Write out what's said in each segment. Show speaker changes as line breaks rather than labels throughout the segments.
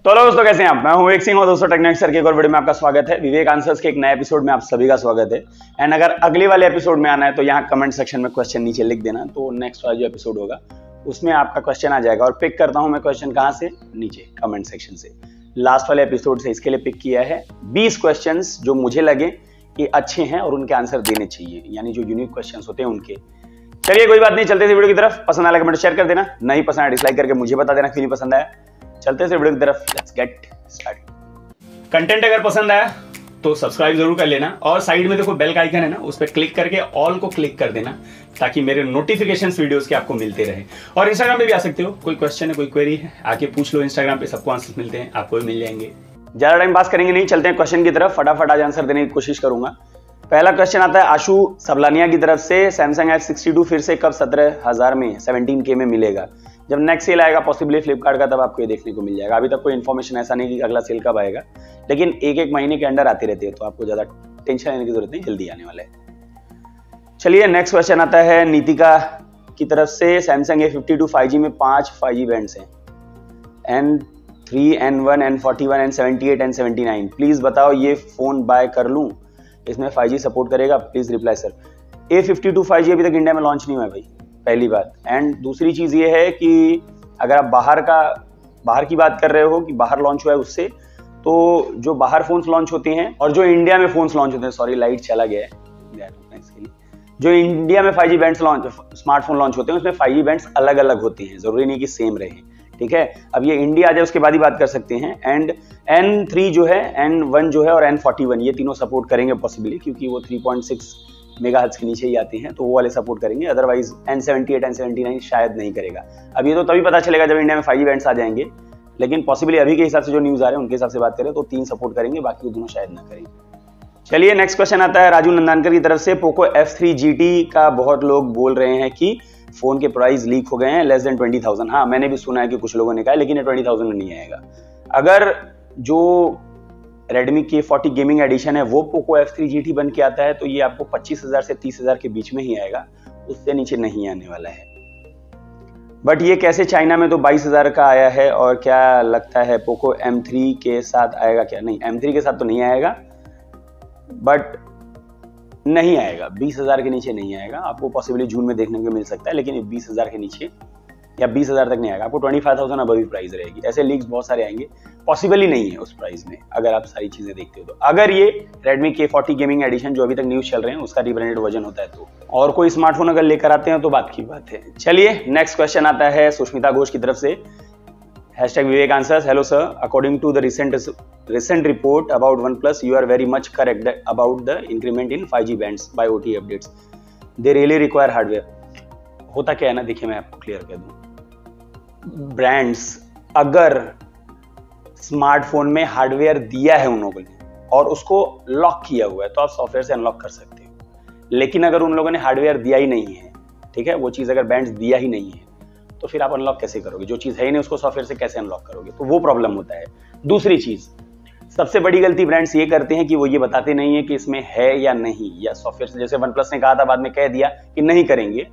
तो हेलो दोस्तों, कैसे हैं आप? मैं हूं विवेक सिंह और दोस्तों टेक्निक्स सर के एक और वीडियो में आपका स्वागत है। विवेक आंसर्स के एक नए एपिसोड में आप सभी का स्वागत है। एंड अगर अगले वाले एपिसोड में आना है तो यहाँ कमेंट सेक्शन में क्वेश्चन नीचे लिख देना, तो नेक्स्ट वाला जो एपिसोड होगा उसमें आपका क्वेश्चन आ जाएगा। और पिक करता हूँ मैं क्वेश्चन कहाँ से? नीचे कमेंट सेक्शन से। लास्ट वाले एपिसोड से इसके लिए पिक किया है 20 क्वेश्चन जो मुझे लगे कि अच्छे हैं और उनके आंसर देने चाहिए, यानी जो यूनिक क्वेश्चन होते हैं उनके। चलिए कोई बात नहीं, चलते थे वीडियो की तरफ। पसंद आया कमेंट शेयर कर देना, नहीं पसंद आया डिसलाइक करके मुझे बता देना क्यों नहीं पसंद आया। चलते थे वीडियो की तरफ, लेट्स गेट स्टार्ट। कंटेंट अगर पसंद आया तो सब्सक्राइब जरूर कर लेना और साइड में देखो बेल का आइकन है ना, उस पर क्लिक करके ऑल को क्लिक कर देना ताकि मेरे नोटिफिकेशंस वीडियोस के आपको मिलते रहे। और इंस्टाग्राम पे भी आ सकते हो, कोई क्वेश्चन है कोई क्वेरी है आके पूछ लो, इंस्टाग्राम पे सबको आंसर मिलते हैं, आपको भी मिल जाएंगे। ज्यादा टाइम पास करेंगे नहीं, चलते हैं क्वेश्चन की तरफ। फटाफट आज आंसर देने की कोशिश करूंगा। पहला क्वेश्चन आता है आशु सबलानिया की तरफ से, सैमसंग F62 फिर से कब 17,000 में 17K में मिलेगा? जब नेक्स्ट सेल आएगा पॉसिबली फ्लिपकार्ट का, तब आपको ये देखने को मिल जाएगा। अभी तक कोई इन्फॉर्मेशन ऐसा नहीं कि अगला सेल कब आएगा, लेकिन एक एक महीने के अंदर आती रहती है, तो आपको ज्यादा टेंशन लेने की जरूरत नहीं, जल्दी आने वाला है। चलिए नेक्स्ट क्वेश्चन आता है नीतिका की तरफ से, सैमसंग A52 5G में 5 5G बैंड्स हैं, N3 N1 N41 N78 N79। Please बताओ ये फोन बाय कर लूं, इसमें 5G सपोर्ट करेगा? Please reply sir. A52 5G अभी तक इंडिया में लॉन्च नहीं हुआ है भाई, पहली बात। एंड दूसरी चीज ये है कि अगर आप बाहर की बात कर रहे हो कि बाहर लॉन्च हुआ है उससे, तो जो बाहर फोन्स लॉन्च होते हैं और जो इंडिया में फोन्स लॉन्च होते हैं, सॉरी लाइट चला गया है इसके लिए, जो इंडिया में 5G bands launch smartphone launch होते हैं उसमें 5G बैंड्स अलग अलग होते हैं, जरूरी नहीं कि सेम रहे, ठीक है। अब ये इंडिया आ जाए उसके बाद ही बात कर सकते हैं। एंड N3 जो है, N1 जो है और N41 ये तीनों सपोर्ट करेंगे पॉसिबली, क्योंकि वो 3.6 मेगाहर्ट्ज के नीचे ही आते हैं, तो वो वाले सपोर्ट करेंगे। अदरवाइज N78 N79 शायद नहीं करेगा। अब ये तो तभी पता चलेगा जब इंडिया में 5G बैंड्स आ जाएंगे, लेकिन पॉसिबली अभी के हिसाब से जो न्यूज आ रहे हैं उनके हिसाब से बात करें तो 3 सपोर्ट करेंगे, बाकी दोनों शायद ना करें। चलिए नेक्स्ट क्वेश्चन आता है राजू नंदानकर की तरफ से, पोको F3 GT का बहुत लोग बोल रहे हैं कि फोन के प्राइस लीक हो गए हैं, लेस देन 20,000। हाँ मैंने भी सुना है कि कुछ लोगों ने कहा, लेकिन ये 20,000 में नहीं आएगा। अगर जो Redmi K40 गेमिंग एडिशन है वो पोको F3 GT बन के आता है तो ये आपको 25,000 से 30,000 के बीच में ही आएगा, उससे नीचे नहीं आने वाला है। बट ये कैसे चाइना में तो 22,000 का आया है, और क्या लगता है पोको M3 के साथ आएगा क्या? नहीं, M3 के साथ तो नहीं आएगा, बट नहीं आएगा, 20,000 के नीचे नहीं आएगा। आपको पॉसिबली जून में देखने को मिल सकता है, लेकिन 20,000 के नीचे या 20,000 तक नहीं आएगा। आपको 25,000 अब भी प्राइस रहेगी। ऐसे लीक्स बहुत सारे आएंगे, पॉसिबल ही नहीं है उस प्राइस में अगर आप सारी चीजें देखते हो तो। अगर ये Redmi K40 गेमिंग एडिशन जो अभी तक न्यूज चल रहे हैं उसका रिब्रांडेड वर्जन होता है तो, और कोई स्मार्टफोन अगर लेकर आते हैं तो बात की बात है। चलिए नेक्स्ट क्वेश्चन आता है सुष्मिता घोष की तरफ से, #Vivek answers. Hello sir, according to the recent report about OnePlus, you are very much correct about the increment in 5G bands by OTA updates. They really require hardware. होता क्या है ना, देखिए मैं आपको क्लियर कर दूं। ब्रांड्स अगर स्मार्टफोन में हार्डवेयर दिया है उन लोगों ने और उसको लॉक किया हुआ है तो आप सॉफ्टवेयर से अनलॉक कर सकते हो। लेकिन अगर उन लोगों ने हार्डवेयर दिया ही नहीं है, ठीक है, वो चीज अगर बैंड्स दिया ही नहीं है तो फिर आप अनलॉक कैसे करोगे? जो चीज है ही नहीं उसको सॉफ्टवेयर से कैसे अनलॉक करोगे? तो वो प्रॉब्लम होता है। दूसरी चीज, सबसे बड़ी गलती ब्रांड्स ये करते हैं कि वो ये बताते नहीं है कि इसमें है या नहीं, या सॉफ्टवेयर से, जैसे OnePlus ने कहा था बाद में कह दिया कि नहीं करेंगे,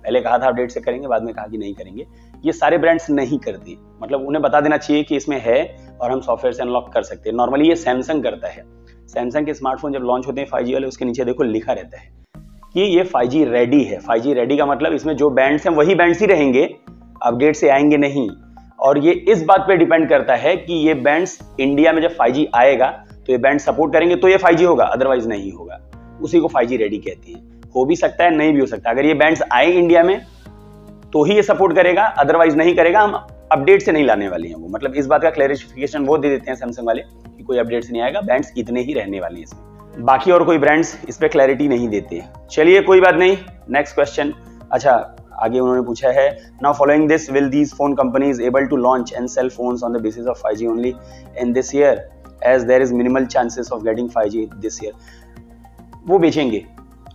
पहले कहा था अपडेट से करेंगे, बाद में कहा कि नहीं करेंगे। ये सारे ब्रांड्स नहीं करते, मतलब उन्हें बता देना चाहिए कि इसमें है और हम सॉफ्टवेयर से अनलॉक कर सकते हैं। नॉर्मली ये सैमसंग करता है। सैमसंग के स्मार्टफोन जब लॉन्च होते हैं 5G वाले, उसके नीचे देखो लिखा रहता है कि ये 5G रेडी है। 5G रेडी का मतलब इसमें जो बैंड्स हैं वही बैंड्स ही रहेंगे, अपडेट से आएंगे नहीं। और ये इस बात पे डिपेंड करता है कि ये बैंड्स इंडिया में जब 5G आएगा तो ये बैंड सपोर्ट करेंगे तो ये 5G होगा, अदरवाइज नहीं होगा। उसी को 5G रेडी कहते हैं। हो भी सकता है, नहीं भी हो सकता। अगर ये बैंड्स आए इंडिया में तो ही ये सपोर्ट करेगा, अदरवाइज नहीं करेगा। हम अपडेट से नहीं लाने वाले हैं वो, मतलब इस बात का क्लैरिफिकेशन वो दे देते हैं सैमसंग वाले कि कोई अपडेट से नहीं आएगा, बैंड्स इतने ही रहने वाले हैं इसमें। बाकी और कोई ब्रांड्स इस पे क्लैरिटी नहीं देते। चलिए कोई बात नहीं, नेक्स्ट क्वेश्चन। अच्छा, आगे उन्होंने पूछा है, now following this will these phone companies able to launch and sell phones on the basis of 5G only in this year as there is minimal chances of getting 5G this year? वो बेचेंगे,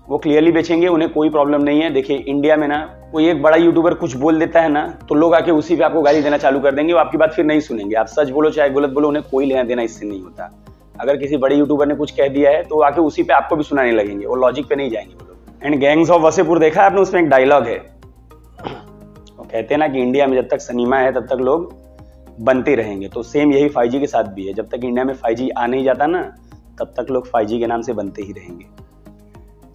वो clearly बेचेंगे, उन्हें कोई problem नहीं है। देखिए India में ना कोई एक बड़ा यूट्यूबर कुछ बोल देता है ना तो लोग आके उसी पे आपको गाली देना चालू कर देंगे, वो आपकी बात फिर नहीं सुनेंगे। आप सच बोलो चाहे गलत बोलो, उन्हें कोई लेना देना इससे नहीं होता। अगर किसी बड़े यूट्यूबर ने कुछ कह दिया है तो आके उसी पे आपको भी सुनाने लगेंगे, वो लॉजिक पे नहीं जाएंगे वो लोग। एंड गैंग्स ऑफ वसेपुर देखा आपने, उसमें एक डायलॉग है, वो कहते हैं ना कि इंडिया में जब तक सिनेमा है तब तक लोग बनते रहेंगे। तो सेम यही 5G के साथ भी है, जब तक इंडिया में 5G आ नहीं जाता ना, तब तक लोग 5G के नाम से बनते ही रहेंगे।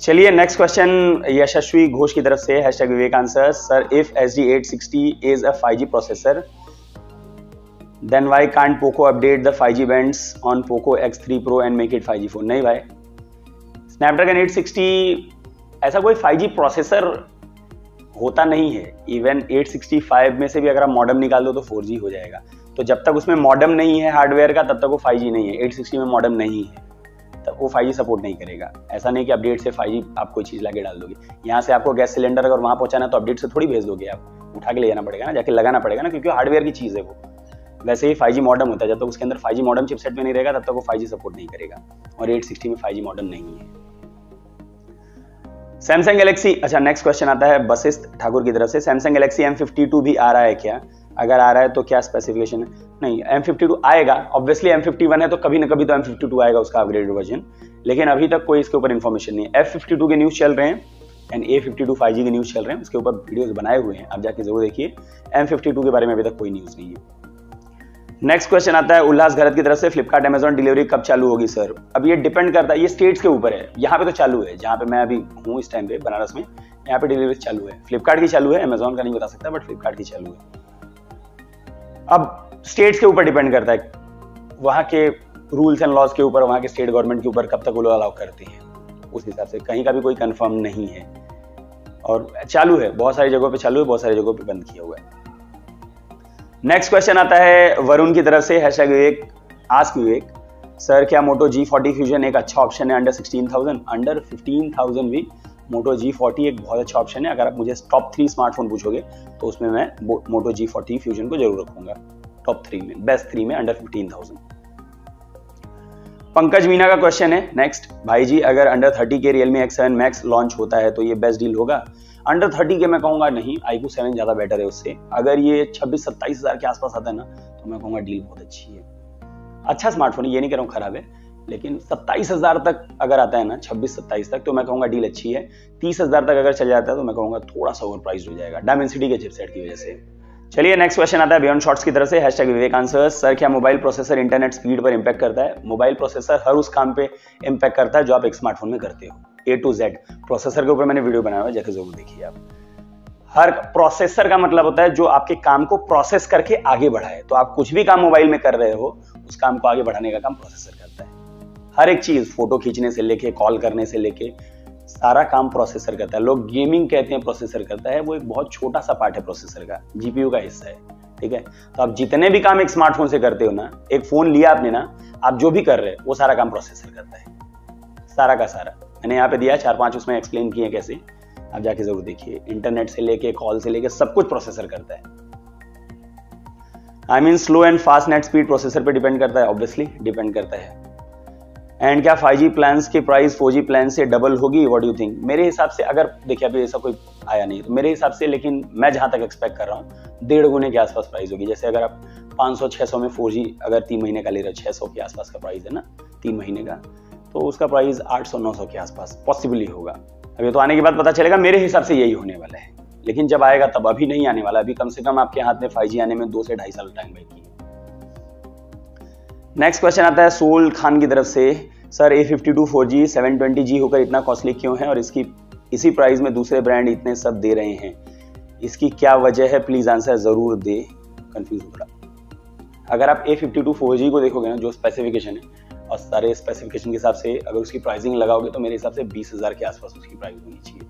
चलिए नेक्स्ट क्वेश्चन यशस्वी घोष की तरफ से, #Vivek answer. Sir, if SD860 is a 5G processor, then why can't Poco update the 5G bands on Poco X3 Pro and make it 5G phone? नहीं भाई, स्नैपड्रैगन 860 ऐसा कोई 5G प्रोसेसर होता नहीं है। इवन 865 में से भी अगर आप मॉडेम निकाल दो तो 4G हो जाएगा। तो जब तक उसमें मॉडेम नहीं है हार्डवेयर का, तब तक वो 5G नहीं है। 860 में मॉडेम नहीं है, तब वो 5G सपोर्ट नहीं करेगा। ऐसा नहीं कि अपडेट से 5G आप कोई चीज़ लाके डाल दोगे। यहाँ से आपको गैस सिलेंडर अगर वहाँ पहुँचाना है तो अपडेट से थोड़ी भेज दोगे, आप उठा के ले जाना पड़ेगा ना, जाके लगाना पड़ेगा ना, क्योंकि हार्डवेयर की चीज़ है वो। वैसे ही 5G मॉडेम होता है, जब तक उसके अंदर 5G मॉडेम चिपसेट में नहीं रहेगा तब तक वो 5G सपोर्ट नहीं करेगा। और 860 में 5G मॉडेम नहीं है। सैमसंग गैलेक्सी, अच्छा नेक्स्ट क्वेश्चन आता है वशिष्ठ ठाकुर की तरफ से। सैमसंग गैलेक्सी M52 भी आ रहा है क्या? अगर आ रहा है तो क्या स्पेसिफिकेशन है? नहीं, M52 आएगा, ऑब्वियसली M51 है तो कभी ना कभी तो M52 आएगा, उसका अपग्रेडेड वर्जन। लेकिन अभी तक कोई इसके ऊपर इन्फॉर्मेशन नहीं है। F52 के न्यूज़ चल रहे हैं एंड A52 5G के न्यूज़ चल रहे हैं, उसके ऊपर वीडियोस बनाए हुए हैं, आप जाके जरूर देखिए। M52 के बारे में अभी तक कोई न्यूज़ नहीं है। नेक्स्ट क्वेश्चन आता है उल्लास घरत की तरफ से। फ्लिपकार्ट अमेजॉन डिलीवरी कब चालू होगी सर? अब ये डिपेंड करता है, ये स्टेट्स के ऊपर है। यहाँ पे तो चालू है, जहाँ पे मैं अभी हूँ इस टाइम पे बनारस में, यहाँ पे डिलीवरी चालू है। फ्लिपकार्ट की चालू है, अमेजॉन का नहीं बता सकता, बट फ्लिपकार्ट की चालू है। अब स्टेट्स के ऊपर डिपेंड करता है, वहाँ के रूल्स एंड लॉज के ऊपर, वहाँ के स्टेट गवर्नमेंट के ऊपर कब तक वो लोग अलाउ करते हैं, उस हिसाब से। कहीं का भी कोई कंफर्म नहीं है और चालू है, बहुत सारी जगहों पे चालू है, बहुत सारी जगहों पे बंद किया हुआ है। नेक्स्ट क्वेश्चन आता है वरुण की तरफ से, #विवेक आस्क विवेक। सर, क्या मोटो G40 फ्यूजन एक अच्छा ऑप्शन है अंडर 16,000? अंडर 15,000 भी मोटो G40 एक बहुत अच्छा ऑप्शन है। अगर आप मुझे टॉप 3 स्मार्टफोन पूछोगे तो उसमें मैं मोटो G40 फ्यूजन को जरूर रखूंगा टॉप 3 में, बेस्ट 3 में, अंडर 15,000। पंकज मीना का क्वेश्चन है नेक्स्ट। भाई जी, अगर अंडर 30 के Realme X7 Max लॉन्च होता है तो ये बेस्ट डील होगा? अंडर 30 के मैं कहूंगा नहीं, iQOO 7 ज्यादा बेटर है उससे। अगर ये 26-27 हज़ार के आसपास आता है ना, तो मैं कहूंगा डील बहुत अच्छी है। अच्छा स्मार्टफोन है, ये नहीं कह रहा हूँ खराब है, लेकिन 27 हज़ार तक अगर आता है ना, 26-27 तक, तो मैं कहूंगा डील अच्छी है। 30 हज़ार तक अगर चल जाता है तो मैं कहूंगा थोड़ा सा ओवर प्राइस हो जाएगा, डायमेंसिटी के चिपसेट की वजह से। चलिए नेक्स्ट क्वेश्चन आता है बियॉन्ड शॉर्ट्स की तरफ से, #विवेक आंसर। सर, क्या मोबाइल प्रोसेसर इंटरनेट स्पीड पर इंपैक्ट करता है? मोबाइल प्रोसेसर हर उस काम पे इंपैक्ट करता है जो आप एक स्मार्टफोन में करते हो, A to Z। प्रोसेसर के ऊपर मैंने वीडियो बनाया हुआ है, जाके जरूर देखिए आप। हर प्रोसेसर का मतलब होता है जो आपके काम को प्रोसेस करके आगे बढ़ाए। तो आप कुछ भी काम मोबाइल में कर रहे हो, उस काम को आगे बढ़ाने का काम प्रोसेसर करता है। हर एक चीज, फोटो खींचने से लेके, कॉल करने से लेके, सारा काम प्रोसेसर करता है। लोग गेमिंग कहते हैं प्रोसेसर करता है, वो एक बहुत छोटा सा पार्ट है प्रोसेसर का, GPU का हिस्सा है, ठीक है। तो आप जितने भी काम एक स्मार्टफोन से करते हो ना, एक फोन लिया आपने ना, आप जो भी कर रहे हो वो सारा काम प्रोसेसर करता है, सारा का सारा। मैंने यहाँ पे दिया 4-5 उसमें एक्सप्लेन किए कैसे, आप जाके जरूर देखिए। इंटरनेट से लेके, कॉल से लेके, सब कुछ प्रोसेसर करता है। I mean slow and fast net speed processor पे डिपेंड करता है, ऑब्वियसली डिपेंड करता है। एंड क्या 5G प्लान्स की प्राइस 4G प्लान से डबल होगी? What do you think? मेरे हिसाब से, अगर देखिए अभी ऐसा कोई आया नहीं तो मेरे हिसाब से, लेकिन मैं जहां तक एक्सपेक्ट कर रहा हूँ 1.5 गुने के आसपास प्राइस होगी। जैसे अगर आप 500-600 में 4G अगर 3 महीने का ले रहे हो, 600 के आसपास का प्राइस है ना 3 महीने का, तो उसका प्राइस 800-900 के आसपास पॉसिबली होगा। अभी तो आने के बाद पता चलेगा, मेरे हिसाब से यही होने वाला है, लेकिन जब आएगा तब, अभी नहीं आने वाला। अभी कम से कम आपके हाथ में 5G आने में 2 से 2.5 साल टाइम बाकी है। नेक्स्ट क्वेश्चन आता है सोल खान की तरफ से। सर, A52 4G 720G होकर इतना कॉस्टली क्यों है और इसकी इसी प्राइस में दूसरे ब्रांड इतने सब दे रहे हैं, इसकी क्या वजह है? प्लीज आंसर जरूर दे, कंफ्यूज हो रहा। अगर आप A52 4G को देखोगे ना, जो स्पेसिफिकेशन है और सारे स्पेसिफिकेशन के हिसाब से अगर उसकी प्राइसिंग लगाओगे तो मेरे हिसाब से 20,000 के आसपास उसकी प्राइस होनी चाहिए,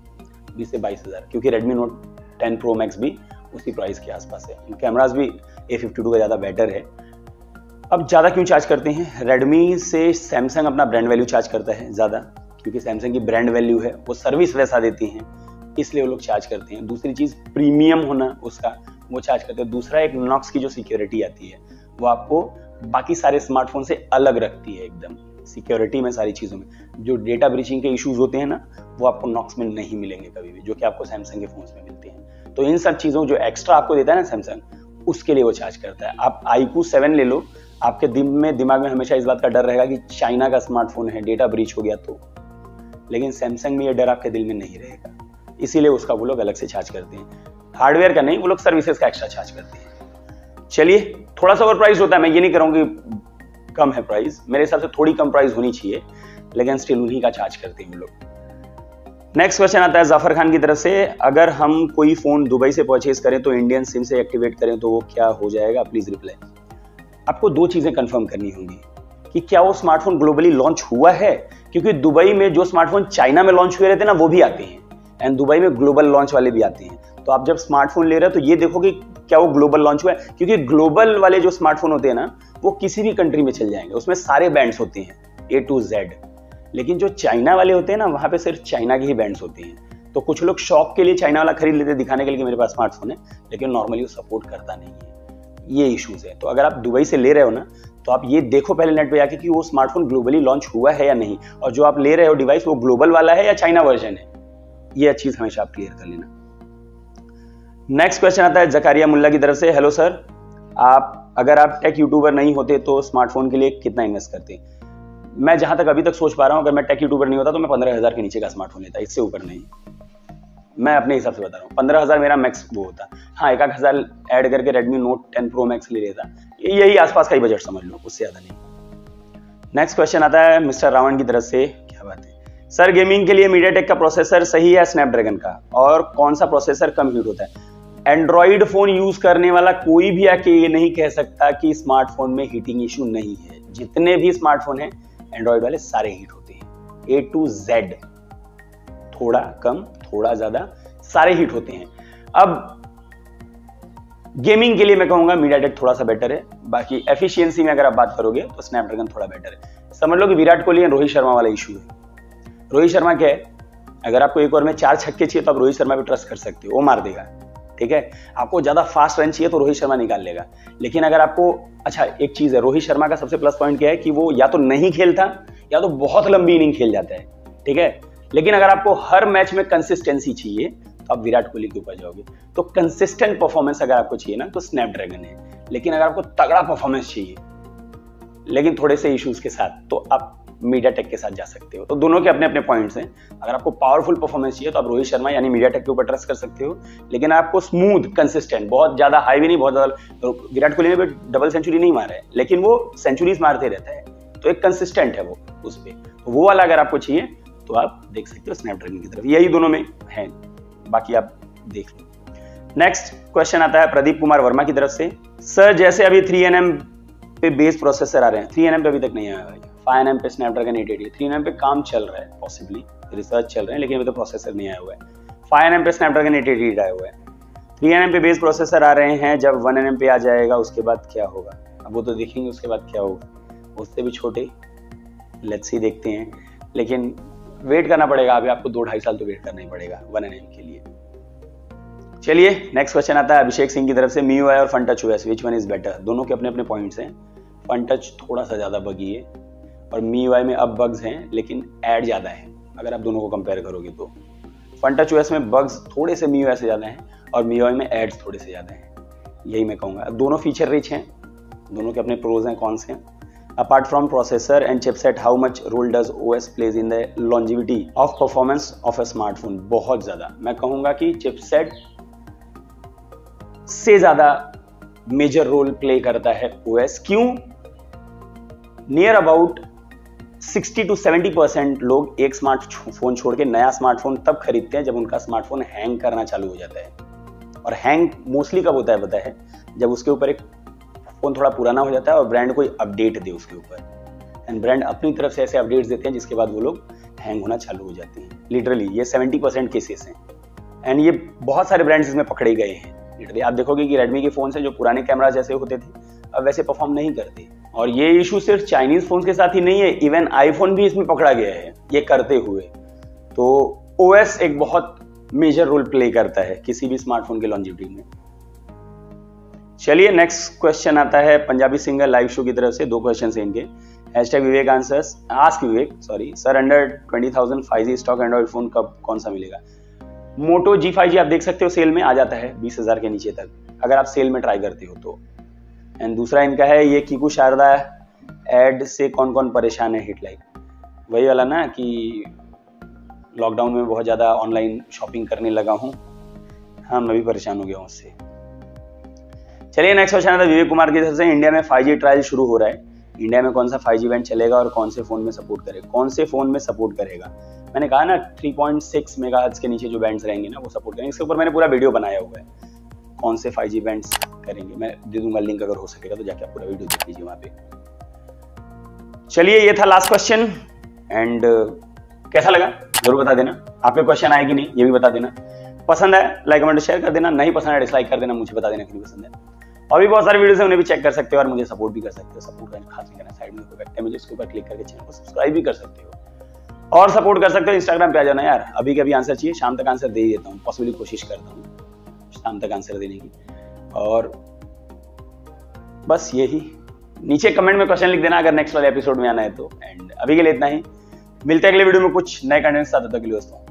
20 से 22,000, क्योंकि Redmi Note 10 Pro Max भी उसी प्राइस के आसपास है। कैमराज भी A52 का ज़्यादा बेटर है। अब ज़्यादा क्यों चार्ज करते हैं? Redmi से सैमसंग अपना ब्रांड वैल्यू चार्ज करता है ज़्यादा, क्योंकि सैमसंग की ब्रांड वैल्यू है, वो सर्विस वैसा देती हैं, इसलिए वो लोग चार्ज करते हैं। दूसरी चीज़ प्रीमियम होना उसका, वो चार्ज करते हैं। दूसरा, एक नॉक्स की जो सिक्योरिटी आती है वो आपको बाकी सारे स्मार्टफोन से अलग रखती है एकदम, सिक्योरिटी में, सारी चीज़ों में। जो डेटा ब्रीचिंग के इश्यूज होते हैं ना, वो आपको नॉक्स में नहीं मिलेंगे कभी भी, जो कि आपको सैमसंग के फोन्स में मिलते हैं। तो इन सब चीज़ों जो एक्स्ट्रा आपको देता है ना सैमसंग, उसके लिए वो चार्ज करता है। आप iQOO 7 ले लो, आपके दिमाग में हमेशा इस बात का डर रहेगा कि चाइना का स्मार्टफोन है, डेटा ब्रीच हो गया तो, लेकिन सैमसंग में ये डर आपके दिल में नहीं रहेगा, इसीलिए उसका वो लोग अलग से चार्ज करते हैं। हार्डवेयर का नहीं, वो लोग सर्विसेज का एक्स्ट्रा चार्ज करते हैं। चलिए, थोड़ा सा ओवर प्राइस होता है, मैं ये नहीं कह रहा हूं कि कम है प्राइस, मेरे हिसाब से थोड़ी कम प्राइस होनी चाहिए, लेकिन स्टिल उन्हीं का चार्ज करते हैं हम लोग। नेक्स्ट क्वेश्चन आता है जाफर खान की तरफ से, अगर हम कोई फोन दुबई से परचेज करें तो इंडियन सिम से एक्टिवेट करें तो वो क्या हो जाएगा, प्लीज रिप्लाई। आपको दो चीजें कंफर्म करनी होंगी कि क्या वो स्मार्टफोन ग्लोबली लॉन्च हुआ है, क्योंकि दुबई में जो स्मार्टफोन चाइना में लॉन्च हुए रहते हैं ना वो भी आते हैं, एंड दुबई में ग्लोबल लॉन्च वाले भी आते हैं। तो आप जब स्मार्टफोन ले रहे हो तो ये देखो कि क्या वो ग्लोबल लॉन्च हुआ है, क्योंकि ग्लोबल वाले जो स्मार्टफोन होते हैं ना वो किसी भी कंट्री में चल जाएंगे, उसमें सारे बैंड्स होते हैं A to Z। लेकिन जो चाइना वाले होते हैं ना वहां पे सिर्फ चाइना के ही बैंड्स होते हैं। तो कुछ लोग शौक के लिए चाइना वाला खरीद लेते हैं दिखाने के लिए कि मेरे पास स्मार्टफोन है, लेकिन नॉर्मली वो सपोर्ट करता नहीं है। ये इश्यूज है। तो अगर आप दुबई से ले रहे हो ना तो आप ये देखो पहले नेट पे जाके कि वो स्मार्टफोन ग्लोबली लॉन्च हुआ है या नहीं, और जो आप ले रहे हो डिवाइस वो ग्लोबल वाला है या चाइना वर्जन है, ये चीज हमेशा आप क्लियर कर लेना। नेक्स्ट क्वेश्चन आता है जकारिया मुल्ला की तरफ से, हेलो सर, अगर आप टेक यूट्यूबर नहीं होते तो स्मार्टफोन के लिए कितना इन्वेस्ट करते? मैं जहां तक अभी तक सोच पा रहा हूं, अगर मैं टेक यूट्यूबर नहीं होता तो मैं 15,000 के नीचे का स्मार्टफोन लेता, इससे ऊपर नहीं। मैं अपने हिसाब से बता रहा हूँ, 15,000 मेरा मैक्स वो होता। हाँ, 1,000 ऐड करके Redmi Note 10 Pro Max ले लेता, यही आसपास का ही बजट समझ लो, उससे ज्यादा नहीं। नेक्स्ट क्वेश्चन आता है मिस्टर रावण की तरफ से, क्या बात है सर, गेमिंग के लिए मीडियाटेक का प्रोसेसर सही है स्नैपड्रैगन का, और कौन सा प्रोसेसर कम हीट होता है? एंड्रॉइड फोन यूज करने वाला कोई भी आके ये नहीं कह सकता कि स्मार्टफोन में हीटिंग इश्यू नहीं है। जितने भी स्मार्टफोन हैं एंड्रॉइड वाले सारे हीट होते हैं, A to Z, थोड़ा कम थोड़ा ज्यादा सारे हीट होते हैं। अब गेमिंग के लिए मैं कहूंगा मीडियाटेक थोड़ा सा बेटर है, बाकी एफिशिएंसी में अगर आप बात करोगे तो स्नैपड्रैगन थोड़ा बेटर है। समझ लो कि विराट कोहली और रोहित शर्मा वाला इशू है। रोहित शर्मा क्या है, अगर आपको एक ओवर में 4 छक्के चाहिए तो आप रोहित शर्मा पे ट्रस्ट कर सकते हो, वो मार देगा, ठीक है। आपको ज्यादा फास्ट रन चाहिए तो रोहित शर्मा निकाल लेगा। लेकिन अगर आपको, अच्छा एक चीज है, रोहित शर्मा का सबसे प्लस पॉइंट क्या है कि वो या तो नहीं खेलता या तो बहुत लंबी इनिंग खेल जाता है, ठीक है। लेकिन अगर आपको हर मैच में कंसिस्टेंसी चाहिए तो आप विराट कोहली के ऊपर जाओगे। तो कंसिस्टेंट परफॉर्मेंस अगर आपको चाहिए ना तो स्नैपड्रैगन है। लेकिन अगर आपको तगड़ा परफॉर्मेंस चाहिए लेकिन थोड़े से इश्यूज के साथ, तो आप मीडियाटेक के साथ जा सकते हो। तो दोनों के अपने अपने पॉइंट्स हैं। अगर आपको पावरफुल परफॉर्मेंस चाहिए तो आप रोहित शर्मा यानी मीडियाटेक के ऊपर ट्रस्ट कर सकते हो। लेकिन आपको स्मूथ कंसिस्टेंट, बहुत ज्यादा हाई भी नहीं बहुत ज्यादा, तो विराट कोहली ने भी डबल सेंचुरी नहीं मारा है लेकिन वो सेंचुरीज मारते रहता है, तो एक कंसिस्टेंट है वो उस पर। तो वो वाला अगर आपको चाहिए तो आप देख सकते हो स्नैपड्रैगन की तरफ, यही दोनों में है, बाकी आप देख लो। नेक्स्ट क्वेश्चन आता है प्रदीप कुमार वर्मा की तरफ से, सर जैसे अभी 3nm पे बेस प्रोसेसर आ रहे हैं, 3nm पे अभी तक नहीं आया है, 5nm पे स्नैपड्रैगन 880, 3nm पे काम चल रहा है, पॉसिबली रिसर्च चल रहे हैं, लेकिन अभी तो प्रोसेसर नहीं आया हुआ है। 5nm पे स्नैपड्रैगन 888 आया हुआ है, 3nm पे बेस प्रोसेसर आ रहे हैं, जब 1nm पे आ जाएगा उसके बाद क्या होगा? अब वो तो देखेंगे उसके बाद क्या होगा, उससे भी छोटे, लेट्स सी देखते हैं। लेकिन वेट करना पड़ेगा, अभी आपको 2-2.5 साल तो वेट करना ही पड़ेगा 1nm के लिए। चलिए नेक्स्ट क्वेश्चन आता है अभिषेक सिंह की तरफ से, MIUI और FunTouch OS which one is better? दोनों के अपने अपने पॉइंट्स हैं। FunTouch थोड़ा सा ज्यादा बगी है और MIUI में अब बग्स हैं लेकिन ऐड ज्यादा है। अगर आप दोनों को कंपेयर करोगे तो FunTouch OS में बग्स थोड़े से MIUI से ज्यादा हैं और MIUI में एड्स थोड़े से ज्यादा हैं, यही मैं कहूंगा। दोनों फीचर रिच हैं, दोनों के अपने प्रोज हैं कॉन्स हैं। Apart from processor and chipset, how much role does OS plays in the longevity of performance of a smartphone? बहुत ज्यादा, मैं कहूंगा कि चिपसेट से ज्यादा मेजर रोल प्ले करता है OS। क्यों? नियर अबाउट 60 to 70% लोग एक स्मार्टफोन छोड़ के नया स्मार्टफोन तब खरीदते हैं जब उनका स्मार्टफोन हैंग करना चालू हो जाता है। और हैंग मोस्टली कब होता है पता है? जब उसके ऊपर एक फोन थोड़ा पुराना हो जाता है और ब्रांड कोई अपडेट दे उसके ऊपर, एंड ब्रांड अपनी तरफ से ऐसे अपडेट्स देते हैं जिसके बाद वो लोग हैंग होना चालू हो जाते हैं। लिटरली ये 70% केसेस हैं, एंड ये बहुत सारे ब्रांड्स इसमें पकड़े गए हैं। लिटरली आप देखोगे कि रेडमी के फोन से जो पुराने कैमरा जैसे होते थे अब वैसे परफॉर्म नहीं करते। और ये इशू सिर्फ चाइनीज फोन के साथ ही नहीं है, इवन आईफोन भी इसमें पकड़ा गया है ये करते हुए। तो OS एक बहुत मेजर रोल प्ले करता है किसी भी स्मार्टफोन के लॉन्जिविटी में। चलिए नेक्स्ट क्वेश्चन आता है पंजाबी सिंगर लाइव शो की तरफ से, 2 क्वेश्चन है इनके। #Vivek answers, ask Vivek sorry sir, under 20,000 5G stock Android phone कब कौन सा मिलेगा? मोटो G5G आप देख सकते हो सेल में आ जाता है 20,000 के नीचे तक, अगर आप सेल में ट्राई करते हो तो। एंड दूसरा इनका है ये कीकू शारदा एड से कौन कौन परेशान है? हिट लाइक वही वाला ना कि लॉकडाउन में बहुत ज्यादा ऑनलाइन शॉपिंग करने लगा हूं। हाँ मैं भी परेशान हो गया हूं उससे। चलिए नेक्स्ट क्वेश्चन आता है विवेक कुमार की तरफ से। इंडिया में 5G ट्रायल शुरू हो रहा है, इंडिया में कौन सा 5G बैंड चलेगा और कौन से फोन में सपोर्ट करेगा? कौन से फोन में सपोर्ट करेगा? मैंने कहा ना 3.6 मेगाहर्ट्ज के नीचे जो बैंड्स रहेंगे ना वो सपोर्ट करेंगे। इसके ऊपर मैंने पूरा वीडियो बनाया हुआ है, कौन से 5G बैंड्स करेंगे। मैं दे दूंगा लिंक, अगर हो सकेगा तो जाके आप पूरा वीडियो देख लीजिए वहां पे। चलिए ये था लास्ट क्वेश्चन एंड कैसा लगा जरूर बता देना। आपके क्वेश्चन आए कि नहीं ये भी बता देना। पसंद है लाइक कमेंट शेयर कर देना, नहीं पसंद है डिसलाइक कर देना, मुझे बता देना कि नहीं पसंद है। और भी बहुत सारे वीडियोस हैं उन्हें भी चेक कर सकते हो और मुझे सपोर्ट भी कर सकते हो। सपोर्ट करना खास नहीं करना, साइड में कोई बैठा है मुझे उसके ऊपर क्लिक करके चैनल को सब्सक्राइब भी कर सकते हो और सपोर्ट कर सकते हो। इंस्टाग्राम पे आ जाना यार, अभी के अभी आंसर चाहिए, शाम तक आंसर दे ही देता हूँ, पॉसिबली कोशिश करता हूँ शाम तक आंसर देने की। और बस यही, नीचे कमेंट में क्वेश्चन लिख देना अगर नेक्स्ट वाले एपिसोड में आना है तो। एंड अभी के लिए इतना ही, मिलते हैं अगले वीडियो में कुछ नए कंटेंट के साथ। तब तक के लिए दोस्तों